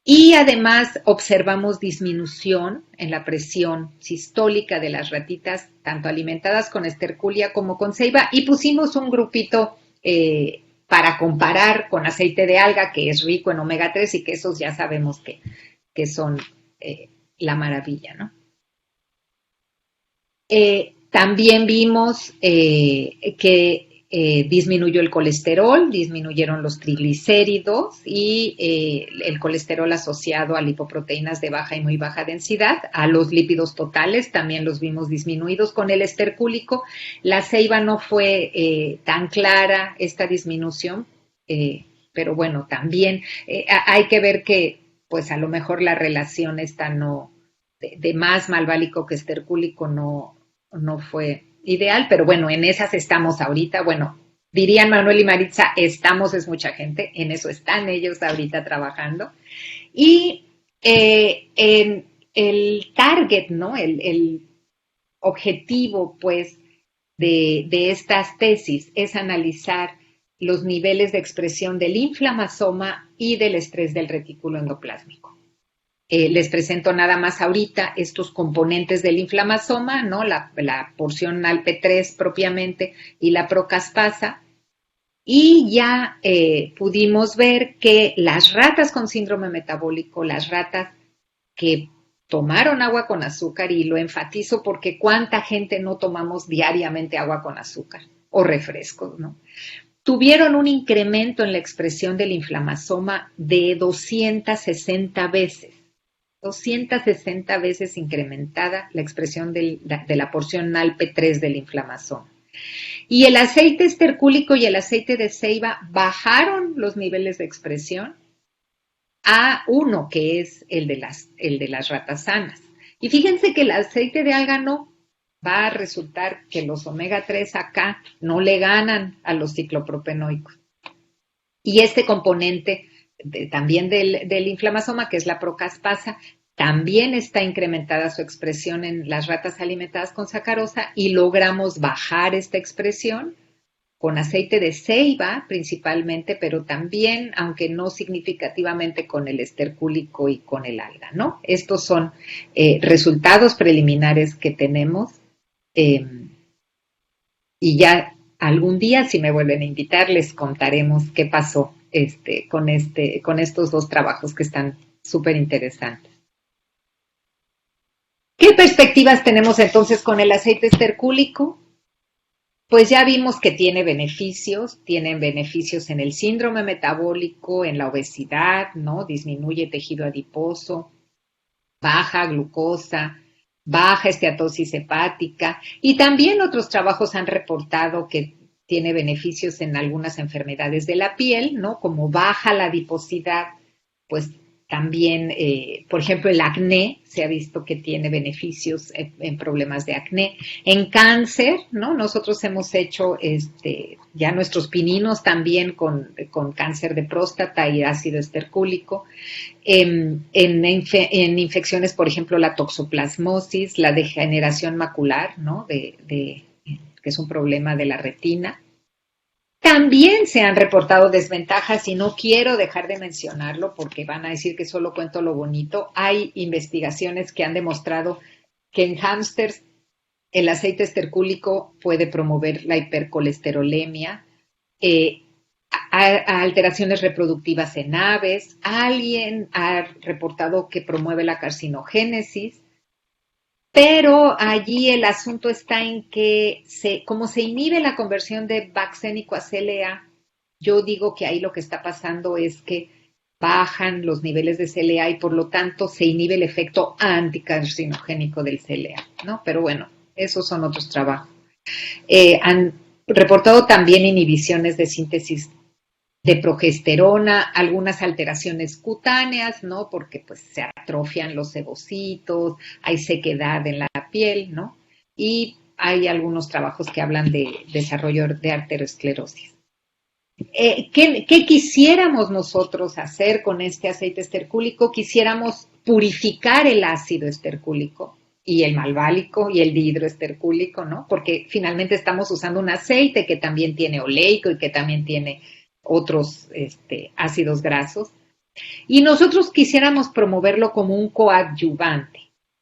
y además observamos disminución en la presión sistólica de las ratitas, tanto alimentadas con esterculia como con ceiba, y pusimos un grupito para comparar con aceite de alga, que es rico en omega 3 y que esos ya sabemos que son la maravilla, ¿no? También vimos que disminuyó el colesterol, disminuyeron los triglicéridos y el colesterol asociado a lipoproteínas de baja y muy baja densidad, a los lípidos totales también los vimos disminuidos con el estercúlico. La ceiba no fue tan clara esta disminución, pero bueno, también hay que ver que pues a lo mejor la relación esta de más malválico que estercúlico no fue ideal, pero bueno, en esas estamos ahorita. Bueno, dirían Manuel y Maritza, es mucha gente, en eso están ellos ahorita trabajando. Y en el target, ¿no? El objetivo, pues, de estas tesis es analizar los niveles de expresión del inflamasoma y del estrés del retículo endoplásmico. Les presento nada más ahorita estos componentes del inflamasoma, ¿no? La porción NALP3 propiamente y la procaspasa. Y ya pudimos ver que las ratas con síndrome metabólico, las ratas que tomaron agua con azúcar, y lo enfatizo porque cuánta gente no tomamos diariamente agua con azúcar o refrescos, ¿no? Tuvieron un incremento en la expresión del inflamasoma de 260 veces. 260 veces incrementada la expresión de la porción NALP3 del inflamasoma. Y el aceite estercúlico y el aceite de ceiba bajaron los niveles de expresión a 1, que es el de las ratas sanas. Y fíjense que el aceite de alga no va a resultar que los omega 3 acá no le ganan a los ciclopropenoicos. Y este componente también del inflamasoma, que es la procaspasa, también está incrementada su expresión en las ratas alimentadas con sacarosa y logramos bajar esta expresión con aceite de ceiba principalmente, pero también, aunque no significativamente, con el estercúlico y con el alga, ¿no? Estos son resultados preliminares que tenemos y ya algún día, si me vuelven a invitar, les contaremos qué pasó con estos dos trabajos que están súper interesantes. ¿Qué perspectivas tenemos entonces con el aceite estercúlico? Pues ya vimos que tienen beneficios en el síndrome metabólico, en la obesidad, ¿no? Disminuye tejido adiposo, baja glucosa, baja esteatosis hepática, y también otros trabajos han reportado que tiene beneficios en algunas enfermedades de la piel, ¿no? Como baja la adiposidad, pues también, por ejemplo, el acné, se ha visto que tiene beneficios en problemas de acné. En cáncer, ¿no? Nosotros hemos hecho ya nuestros pininos también con cáncer de próstata y ácido estercúlico. En infecciones, por ejemplo, la toxoplasmosis, la degeneración macular, ¿no? Que es un problema de la retina. También se han reportado desventajas y no quiero dejar de mencionarlo porque van a decir que solo cuento lo bonito. Hay investigaciones que han demostrado que en hámsters el aceite estercúlico puede promover la hipercolesterolemia, a alteraciones reproductivas en aves. Alguien ha reportado que promueve la carcinogénesis. Pero allí el asunto está en que como se inhibe la conversión de baxénico a CLA, yo digo que ahí lo que está pasando es que bajan los niveles de CLA y por lo tanto se inhibe el efecto anticarcinogénico del CLA, ¿no? Pero bueno, esos son otros trabajos. Han reportado también inhibiciones de síntesis de progesterona, algunas alteraciones cutáneas, ¿no? Porque pues se atrofian los sebocitos, hay sequedad en la piel, ¿no? Y hay algunos trabajos que hablan de desarrollo de arteriosclerosis. ¿Qué quisiéramos nosotros hacer con este aceite estercúlico? Quisiéramos purificar el ácido estercúlico y el malválico y el dihidroestercúlico, ¿no? Porque finalmente estamos usando un aceite que también tiene oleico y que también tiene otros ácidos grasos, y nosotros quisiéramos promoverlo como un coadyuvante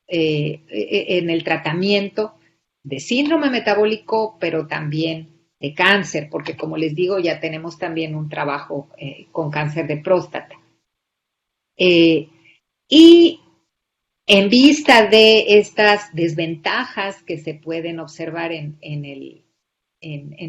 en el tratamiento de síndrome metabólico, pero también de cáncer, porque como les digo, ya tenemos también un trabajo con cáncer de próstata. Y en vista de estas desventajas que se pueden observar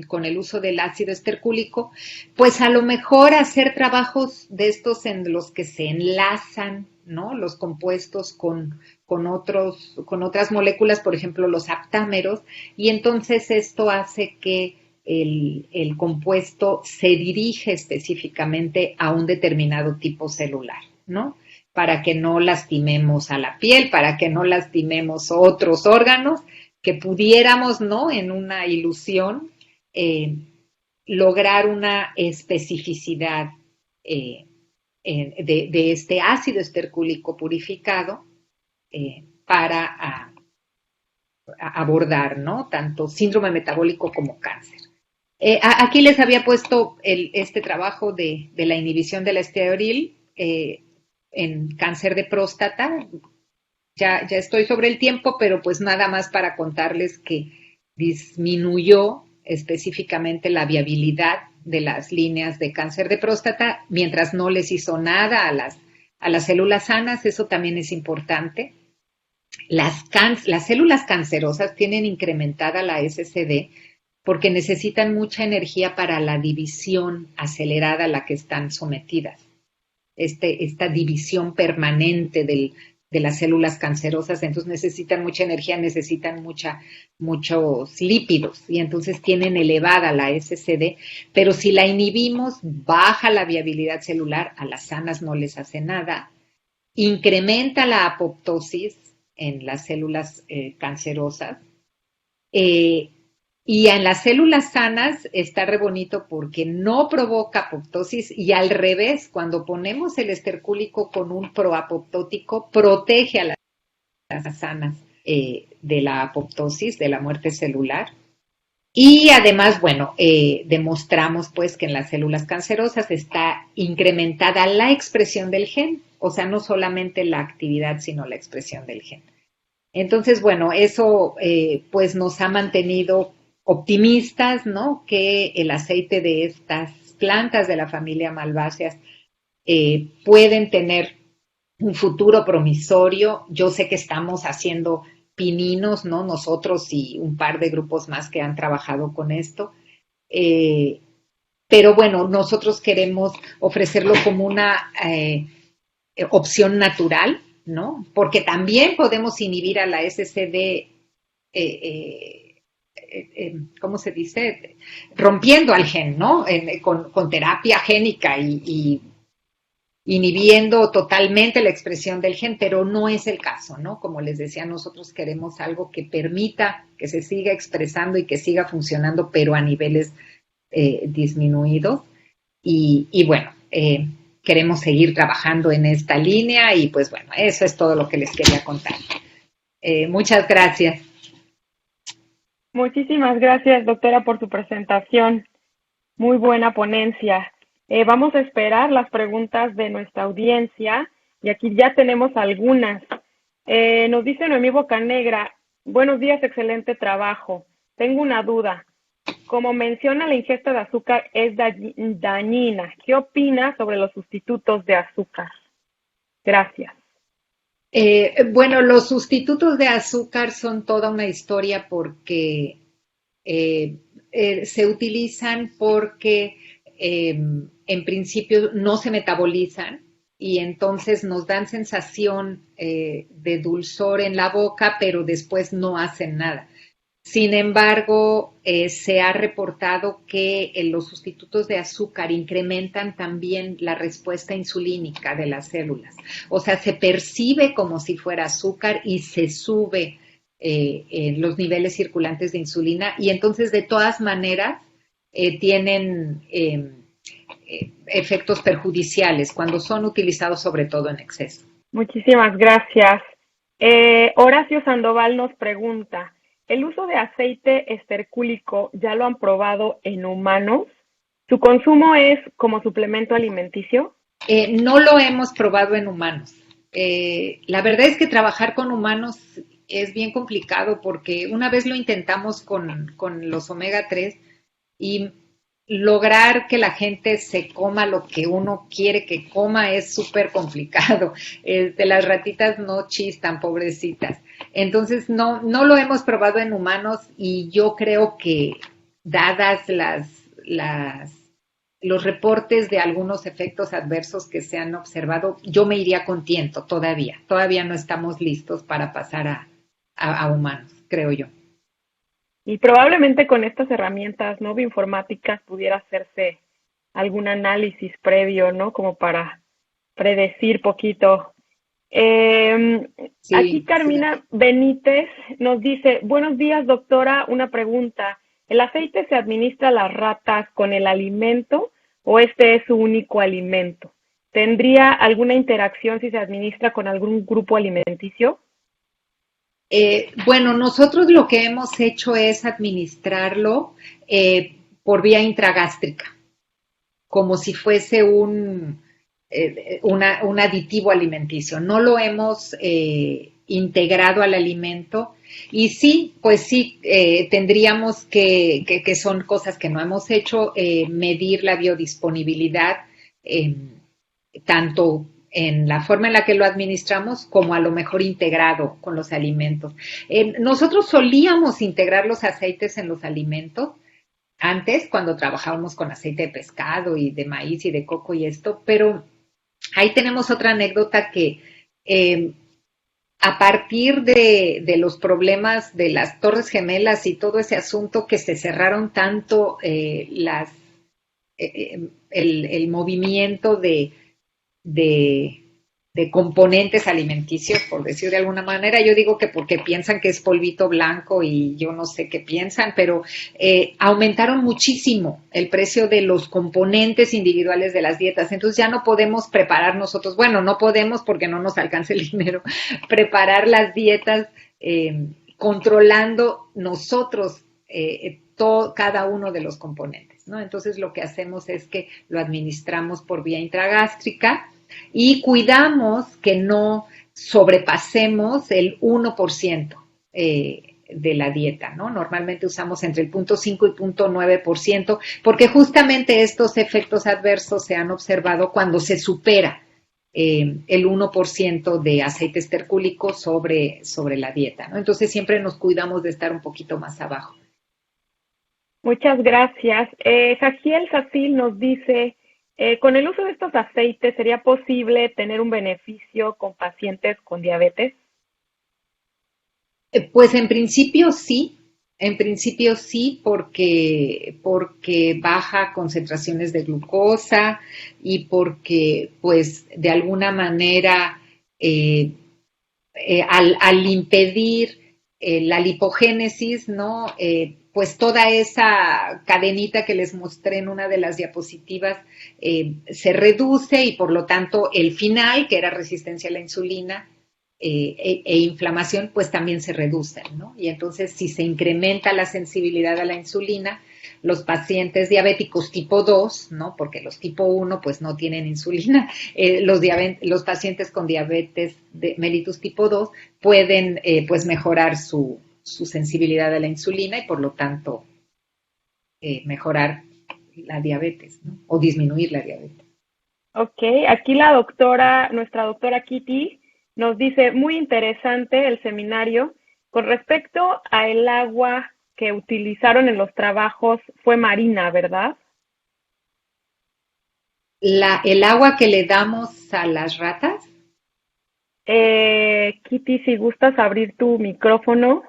con el uso del ácido estercúlico, pues a lo mejor hacer trabajos de estos en los que se enlazan, ¿no? Los compuestos con otras moléculas, por ejemplo, los aptámeros, y entonces esto hace que el compuesto se dirige específicamente a un determinado tipo celular, ¿no? Para que no lastimemos a la piel, para que no lastimemos otros órganos, que pudiéramos, ¿no? En una ilusión, lograr una especificidad de este ácido estercúlico purificado para abordar, ¿no? Tanto síndrome metabólico como cáncer. Aquí les había puesto este trabajo de la inhibición de la estearil en cáncer de próstata. Ya estoy sobre el tiempo, pero pues nada más para contarles que disminuyó específicamente la viabilidad de las líneas de cáncer de próstata mientras no les hizo nada a las células sanas. Eso también es importante. Las células cancerosas tienen incrementada la SCD porque necesitan mucha energía para la división acelerada a la que están sometidas. Esta división permanente de las células cancerosas, entonces necesitan mucha energía, necesitan muchos lípidos y entonces tienen elevada la SCD, pero si la inhibimos, baja la viabilidad celular, a las sanas no les hace nada, incrementa la apoptosis en las células cancerosas, y en las células sanas está re bonito porque no provoca apoptosis y al revés, cuando ponemos el estercúlico con un proapoptótico, protege a las sanas de la apoptosis, de la muerte celular. Y además, bueno, demostramos pues que en las células cancerosas está incrementada la expresión del gen, o sea, no solamente la actividad, sino la expresión del gen. Entonces, bueno, eso pues nos ha mantenido optimistas, ¿no? Que el aceite de estas plantas de la familia Malvaceas pueden tener un futuro promisorio. Yo sé que estamos haciendo pininos, ¿no? Nosotros y un par de grupos más que han trabajado con esto. Pero bueno, nosotros queremos ofrecerlo como una opción natural ¿no? Porque también podemos inhibir a la SCD, ¿cómo se dice? Rompiendo al gen, ¿no? Con terapia génica y inhibiendo totalmente la expresión del gen, pero no es el caso, ¿no? Como les decía, nosotros queremos algo que permita que se siga expresando y que siga funcionando, pero a niveles disminuidos. Y bueno, queremos seguir trabajando en esta línea y pues bueno, eso es todo lo que les quería contar. Muchas gracias. Muchísimas gracias, doctora, por su presentación. Muy buena ponencia. Vamos a esperar las preguntas de nuestra audiencia y aquí ya tenemos algunas. Nos dice Noemí Bocanegra, buenos días, excelente trabajo. Tengo una duda. Como menciona, la ingesta de azúcar es dañina. ¿Qué opina sobre los sustitutos de azúcar? Gracias. Bueno, los sustitutos de azúcar son toda una historia porque se utilizan porque en principio no se metabolizan y entonces nos dan sensación de dulzor en la boca, pero después no hacen nada. Sin embargo, se ha reportado que los sustitutos de azúcar incrementan también la respuesta insulínica de las células. O sea, se percibe como si fuera azúcar y se sube los niveles circulantes de insulina y entonces de todas maneras tienen efectos perjudiciales cuando son utilizados sobre todo en exceso. Muchísimas gracias. Horacio Sandoval nos pregunta, ¿el uso de aceite estercúlico ya lo han probado en humanos? ¿Su consumo es como suplemento alimenticio? No lo hemos probado en humanos. La verdad es que trabajar con humanos es bien complicado porque una vez lo intentamos con los omega 3 y lograr que la gente se coma lo que uno quiere que coma es súper complicado. Las ratitas no chistan, pobrecitas. Entonces, no lo hemos probado en humanos y yo creo que dadas los reportes de algunos efectos adversos que se han observado, yo me iría con tiento todavía. Todavía no estamos listos para pasar a humanos, creo yo. Y probablemente con estas herramientas, ¿no?, bioinformáticas pudiera hacerse algún análisis previo, ¿no?, como para predecir poquito. Sí, Aquí Carmina sí. Benítez nos dice, buenos días, doctora, una pregunta. ¿El aceite se administra a las ratas con el alimento o este es su único alimento? ¿Tendría alguna interacción si se administra con algún grupo alimenticio? Bueno, nosotros lo que hemos hecho es administrarlo por vía intragástrica, como si fuese un aditivo alimenticio. No lo hemos integrado al alimento y sí, pues sí, tendríamos que son cosas que no hemos hecho, medir la biodisponibilidad tanto en la forma en la que lo administramos como a lo mejor integrado con los alimentos. Nosotros solíamos integrar los aceites en los alimentos antes, cuando trabajábamos con aceite de pescado y de maíz y de coco y esto, pero ahí tenemos otra anécdota que a partir de los problemas de las Torres Gemelas y todo ese asunto que se cerraron tanto el movimiento de componentes alimenticios, por decir de alguna manera. Yo digo que porque piensan que es polvito blanco y yo no sé qué piensan, pero aumentaron muchísimo el precio de los componentes individuales de las dietas. Entonces ya no podemos preparar nosotros, bueno, no podemos porque no nos alcanza el dinero, preparar las dietas controlando nosotros cada uno de los componentes, ¿no? Entonces lo que hacemos es que lo administramos por vía intragástrica y cuidamos que no sobrepasemos el 1% de la dieta, ¿no? Normalmente usamos entre el 0.5 y 0.9%, porque justamente estos efectos adversos se han observado cuando se supera el 1% de aceite estercúlico sobre la dieta, ¿no? Entonces siempre nos cuidamos de estar un poquito más abajo. Muchas gracias. Jaciel Sacil nos dice, ¿Con el uso de estos aceites sería posible tener un beneficio con pacientes con diabetes? Pues en principio sí, porque baja concentraciones de glucosa y porque, pues, de alguna manera, eh, al impedir la lipogénesis, ¿no? Pues toda esa cadenita que les mostré en una de las diapositivas se reduce y por lo tanto el final, que era resistencia a la insulina, inflamación, pues también se reducen, ¿no? Y entonces, si se incrementa la sensibilidad a la insulina, los pacientes diabéticos tipo 2, ¿no? Porque los tipo 1 pues no tienen insulina, los pacientes con diabetes de mellitus tipo 2 pueden pues mejorar su sensibilidad a la insulina y por lo tanto mejorar la diabetes, ¿no? O disminuir la diabetes. Ok, aquí nuestra doctora Kitty, nos dice, muy interesante el seminario. Con respecto a el agua que utilizaron en los trabajos, fue marina, ¿verdad? El agua que le damos a las ratas. Kitty, si gustas abrir tu micrófono.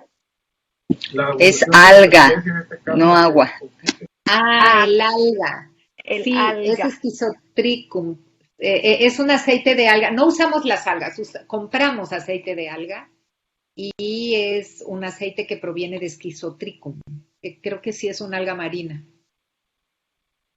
Es alga, no agua. Ah, el alga. El Sí, es alga. Schizotricum. Es un aceite de alga. No usamos las algas, compramos aceite de alga y es un aceite que proviene de Schizotricum. Creo que sí es una alga marina.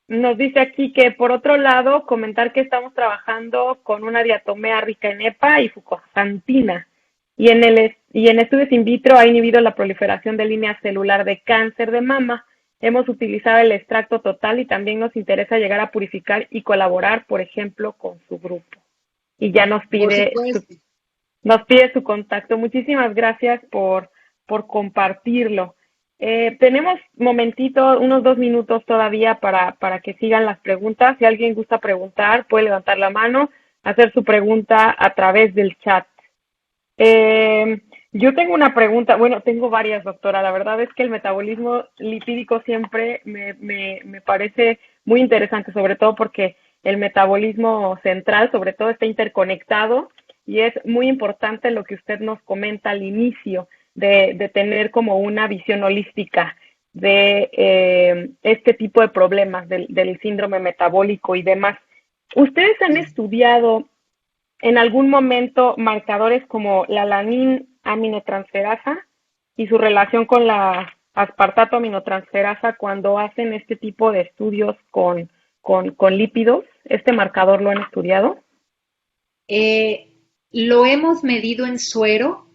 Nos dice aquí que, por otro lado, comentar que estamos trabajando con una diatomea rica en EPA y fucoxantina. Y en estudios in vitro ha inhibido la proliferación de línea celular de cáncer de mama. Hemos utilizado el extracto total y también nos interesa llegar a purificar y colaborar, por ejemplo, con su grupo. Y ya Por supuesto. nos pide su contacto. Muchísimas gracias por compartirlo. Tenemos momentito, unos 2 minutos todavía para que sigan las preguntas. Si alguien gusta preguntar, puede levantar la mano, hacer su pregunta a través del chat. Yo tengo una pregunta, bueno, tengo varias, doctora. La verdad es que el metabolismo lipídico siempre me parece muy interesante, sobre todo porque el metabolismo central, sobre todo, está interconectado y es muy importante lo que usted nos comenta al inicio de tener como una visión holística de este tipo de problemas del síndrome metabólico y demás. ¿Ustedes han estudiado en algún momento marcadores como la alanine aminotransferasa y su relación con la aspartato aminotransferasa cuando hacen este tipo de estudios con lípidos? ¿Este marcador lo han estudiado? Lo hemos medido en suero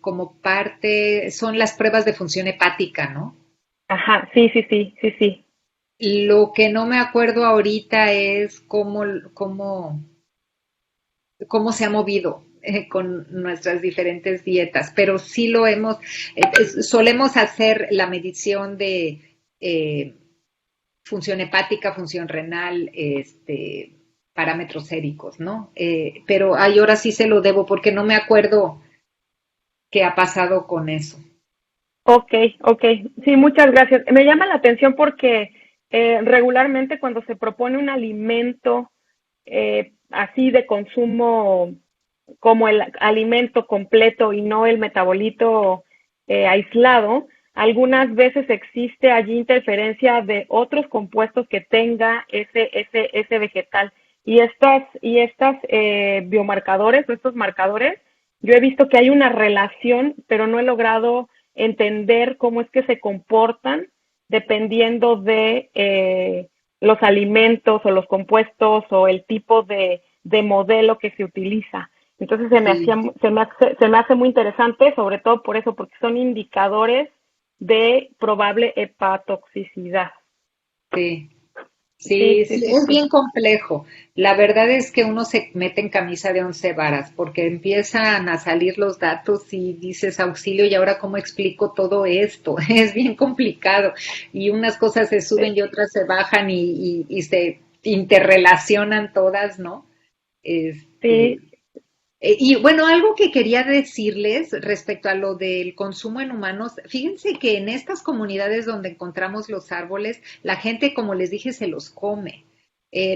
como parte, son las pruebas de función hepática, ¿no? Ajá, sí, sí, sí, sí, sí. Lo que no me acuerdo ahorita es cómo se ha movido con nuestras diferentes dietas, pero sí lo solemos hacer la medición de función hepática, función renal, parámetros séricos, ¿no? Pero ahora sí se lo debo porque no me acuerdo qué ha pasado con eso. Ok, ok. Sí, muchas gracias. Me llama la atención porque regularmente cuando se propone un alimento así de consumo como el alimento completo y no el metabolito aislado, algunas veces existe allí interferencia de otros compuestos que tenga ese vegetal. Y estas biomarcadores o estos marcadores, yo he visto que hay una relación, pero no he logrado entender cómo es que se comportan dependiendo de los alimentos o los compuestos o el tipo de modelo que se utiliza. Entonces Sí, se me hace muy interesante, sobre todo por eso, porque son indicadores de probable hepatotoxicidad. sí. Sí, Sí, sí, sí, sí, es sí. bien complejo. La verdad es que uno se mete en camisa de 11 varas porque empiezan a salir los datos y dices auxilio y ahora cómo explico todo esto. Es bien complicado y unas cosas se suben y otras se bajan y se interrelacionan todas, ¿no? Este, Sí, y bueno, algo que quería decirles respecto a lo del consumo en humanos, fíjense que en estas comunidades donde encontramos los árboles, la gente, como les dije, se los come.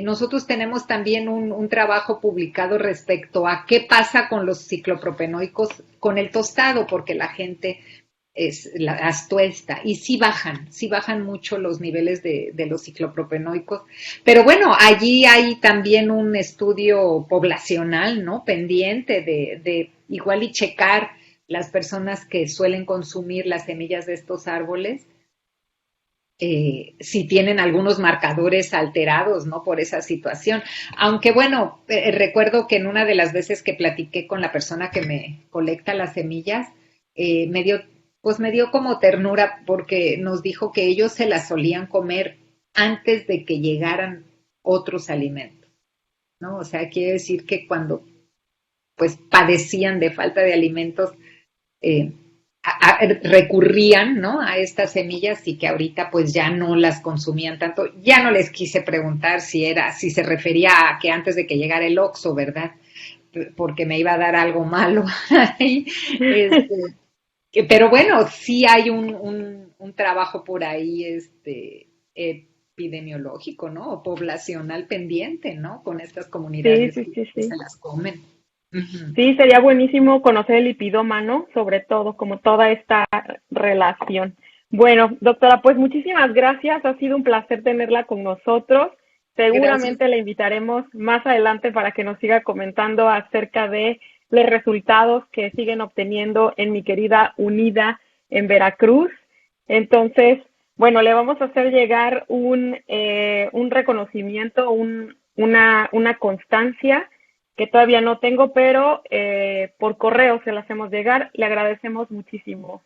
Nosotros tenemos también un trabajo publicado respecto a qué pasa con los ciclopropenoicos con el tostado, porque la gente las tuesta y sí bajan mucho los niveles de los ciclopropenoicos. Pero bueno, allí hay también un estudio poblacional, ¿no? Pendiente de igual y checar las personas que suelen consumir las semillas de estos árboles. Si tienen algunos marcadores alterados, ¿no? Por esa situación. Aunque bueno, recuerdo que en una de las veces que platiqué con la persona que me colecta las semillas, me dio como ternura porque nos dijo que ellos se las solían comer antes de que llegaran otros alimentos, ¿no? O sea, quiere decir que cuando pues padecían de falta de alimentos, recurrían, ¿no? A estas semillas y que ahorita pues ya no las consumían tanto. Ya no les quise preguntar si se refería a que antes de que llegara el Oxxo, ¿verdad? Porque me iba a dar algo malo ahí. Pero bueno, sí hay un trabajo por ahí epidemiológico, ¿no? O poblacional pendiente, ¿no? Con estas comunidades que se las comen. Uh-huh. Sí, sería buenísimo conocer el lipidoma, ¿no? Sobre todo, como toda esta relación. Bueno, doctora, pues muchísimas gracias. Ha sido un placer tenerla con nosotros. Seguramente la invitaremos más adelante para que nos siga comentando acerca de los resultados que siguen obteniendo en mi querida UNIDA en Veracruz. Entonces, bueno, le vamos a hacer llegar un reconocimiento, una constancia que todavía no tengo, pero por correo se la hacemos llegar. Le agradecemos muchísimo.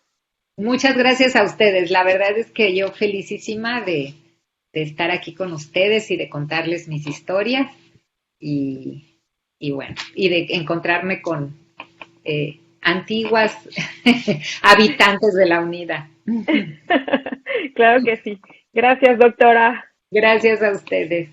Muchas gracias a ustedes. La verdad es que yo felicísima de estar aquí con ustedes y de contarles mis historias y bueno, y de encontrarme con antiguas habitantes de la UNIDA. Claro que sí. Gracias, doctora. Gracias a ustedes.